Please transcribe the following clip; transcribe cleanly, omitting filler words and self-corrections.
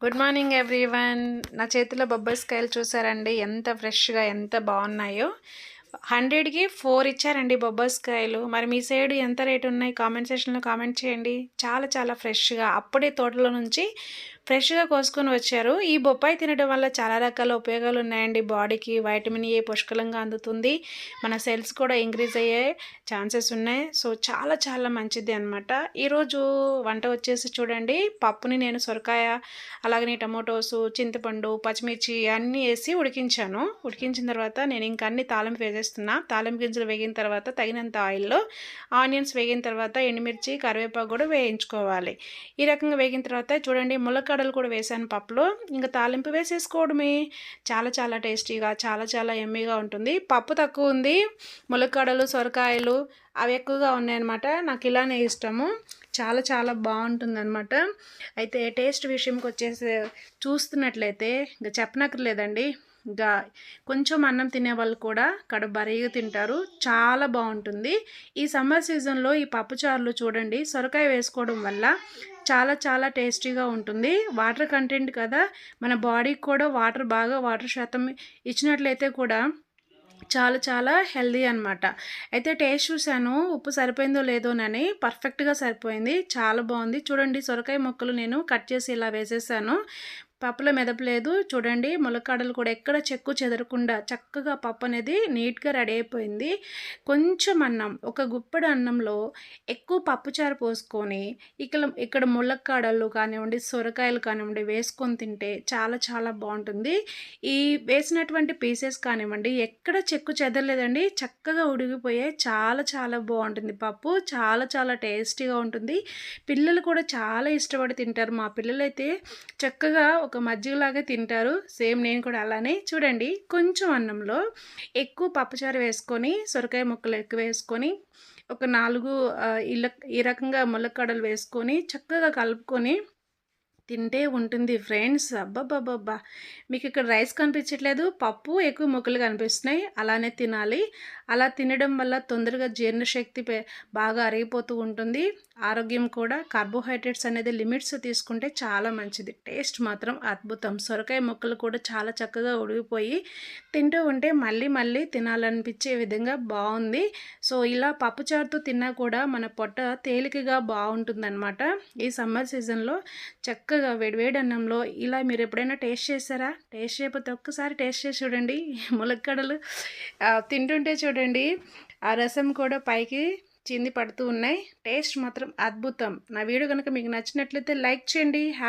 Good morning everyone. నా చేతిలో బొబ్బస్కాయలు చూసారండి, ఎంత ఫ్రెష్గా ఎంత బాగున్నాయో. 100కి 4 ఇచ్చారండి బొబ్బస్కాయలు. మరి మీ సైడ్ ఎంత రేటు ఉన్నాయి కామెంట్ సెక్షన్లో కామెంట్ చేయండి. చాలా చాలా ఫ్రెష్గా అప్పుడే తోటలో నుంచి ఫ్రెష్గా కోసుకొని వచ్చారు. ఈ బొప్పాయి తినడం వల్ల చాలా రకాల ఉపయోగాలు ఉన్నాయండి. బాడీకి వైటమిన్ ఏ పుష్కలంగా అందుతుంది. మన సెల్స్ కూడా ఇంక్రీజ్ అయ్యే ఛాన్సెస్ ఉన్నాయి. సో చాలా చాలా మంచిది అనమాట. ఈరోజు వంట వచ్చేసి చూడండి, పప్పుని నేను సొరకాయ అలాగనే టమోటోసు, చింతపండు, పచ్చిమిర్చి అన్నీ వేసి ఉడికించాను. ఉడికించిన తర్వాత నేను ఇంక అన్ని తాలింపు వేసేస్తున్నా. తాలింపు గింజలు వేగిన తర్వాత తగినంత ఆయిల్లో ఆనియన్స్ వేగిన తర్వాత ఎండుమిర్చి, కరివేపాకు కూడా వేయించుకోవాలి. ఈ రకంగా వేగిన తర్వాత చూడండి, ములక్కాడలు కూడా వేసాను పప్పులో. ఇంకా తాలింపు వేసేసుకోవడమే. చాలా చాలా టేస్టీగా చాలా చాలా ఎమ్మీగా ఉంటుంది. పప్పు తక్కువ ఉంది, ములక్కాడలు, సొరకాయలు అవి ఎక్కువగా ఉన్నాయన్నమాట. నాకు ఇలానే ఇష్టము. చాలా చాలా బాగుంటుందన్నమాట. అయితే టేస్ట్ విషయంకి వచ్చేసి చూస్తున్నట్లయితే ఇంకా చెప్పనక్కర్లేదండి. ఇంకా కొంచెం అన్నం తినే వాళ్ళు కూడా కడుపు బరీగా తింటారు. చాలా బాగుంటుంది. ఈ సమ్మర్ సీజన్లో ఈ పప్పుచారులు చూడండి, సొరకాయ వేసుకోవడం వల్ల చాలా చాలా టేస్టీగా ఉంటుంది. వాటర్ కంటెంట్ కదా, మన బాడీకి కూడా వాటర్ శాతం ఇచ్చినట్లయితే కూడా చాలా చాలా హెల్దీ అనమాట. అయితే టేస్ట్ చూశాను, ఉప్పు సరిపోయిందో లేదోనని. పర్ఫెక్ట్గా సరిపోయింది, చాలా బాగుంది. చూడండి, సొరకాయ ముక్కలు నేను కట్ చేసి ఇలా వేసేసాను. పప్పులో మెదపలేదు. చూడండి, ములక్కాడలు కూడా ఎక్కడ చెక్కు చెదరకుండా చక్కగా పప్పు అనేది నీట్గా రెడీ అయిపోయింది. కొంచెం అన్నం, ఒక గుప్పెడు అన్నంలో ఎక్కువ పప్పుచారు పోసుకొని ఇక్కడ ములక్కాడలు కానివ్వండి, సొరకాయలు కానివ్వండి వేసుకొని తింటే చాలా చాలా బాగుంటుంది. ఈ వేసినటువంటి పీసెస్ కానివ్వండి ఎక్కడ చెక్కు చెదరలేదండి, చక్కగా ఉడికిపోయాయి. చాలా చాలా బాగుంటుంది పప్పు. చాలా చాలా టేస్టీగా ఉంటుంది. పిల్లలు కూడా చాలా ఇష్టపడి తింటారు. మా పిల్లలైతే చక్కగా ఒక మజ్జిగలాగా తింటారు. సేమ్ నేను కూడా అలానే. చూడండి, కొంచెం అన్నంలో ఎక్కువ పప్పుచారు వేసుకొని, సొరకాయ ముక్కలు ఎక్కువ వేసుకొని, ఒక 4 ఈ రకంగా ములక్కాడలు వేసుకొని చక్కగా కలుపుకొని తింటే ఉంటుంది ఫ్రెండ్స్. అబ్బబ్బబ్బబ్బా! మీకు ఇక్కడ రైస్ కనిపించట్లేదు, పప్పు ఎక్కువ ముక్కలు కనిపిస్తున్నాయి. అలానే తినాలి. అలా తినడం వల్ల తొందరగా జీర్ణశక్తి బాగా అరిగిపోతూ ఉంటుంది. ఆరోగ్యం కూడా. కార్బోహైడ్రేట్స్ అనేది లిమిట్స్ తీసుకుంటే చాలా మంచిది. టేస్ట్ మాత్రం అద్భుతం. సొరకాయ ముక్కలు కూడా చాలా చక్కగా ఉడికిపోయి తింటూ ఉంటే మళ్ళీ మళ్ళీ తినాలనిపించే విధంగా బాగుంది. సో ఇలా పప్పుచారుతో తిన్నా కూడా మన పొట్ట తేలికగా బాగుంటుందన్నమాట. ఈ సమ్మర్ సీజన్లో చక్కగా వేడివేడి అన్నంలో ఇలా మీరు ఎప్పుడైనా టేస్ట్ చేశారా? టేస్ట్ చేయకపోతే ఒక్కసారి టేస్ట్ చేసి చూడండి. ములక్కాడలు తింటుంటే చూడండి, ఆ రసం కూడా పైకి చింది పడుతూ ఉన్నాయి. టేస్ట్ మాత్రం అద్భుతం. నా వీడియో కనుక మీకు నచ్చినట్లయితే లైక్ చేయండి.